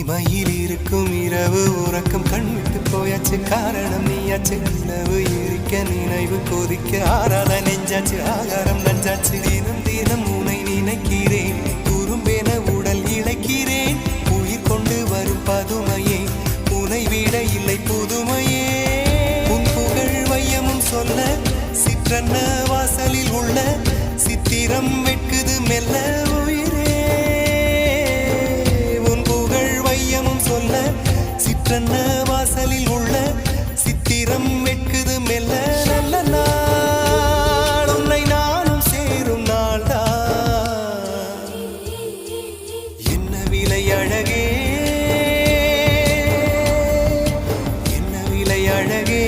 இமையில் இருக்கும் இரவு உறக்கம் கண்விட்டு போயாச்சு காரணம் நீயாச்சு நிலவு எரிக்க நினைவு கொதிக்க ஆறாத நெஞ்சாச்சு ஆகாரம் நஞ்சாச்சு தினம் தினம் உனை நினைக்கிறேன் குறும்பென உடல் இழைக்கிறேன் உயிர் கொண்டு வரும் பதுமையே உனை விட இல்லை புதுமையே உன் புகழ் வையமும் சொல்ல சிற்றன்ன வாசலில் உள்ள சித்திரம் வெட்குது மெல்ல உயிரே உன் புகழ் வையமும் சொல்ல சிற்றன்ன வாசலில் உள்ள சித்திரம் வெட்குது மெல்ல நல்ல நாள் உன்னை நானும் சேரும் நாள்தான் என்ன விலை அழகே என்ன விலை அழகே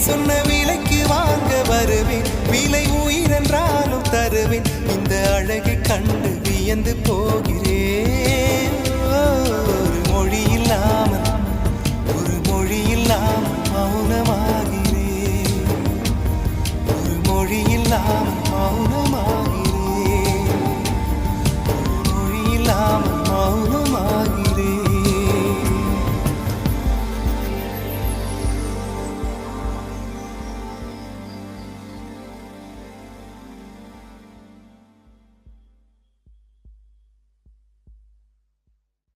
சொன்ன விலைக்கு வாங்க வருவேன் விலை உயிரென்றாலும் தருவேன் இந்த அழகை கண்டு வியந்து போகிறேன் ஒரு மொழி இல்லாமல் மௌனமாகிறேன் ஒரு மொழி இல்லாமல் மௌன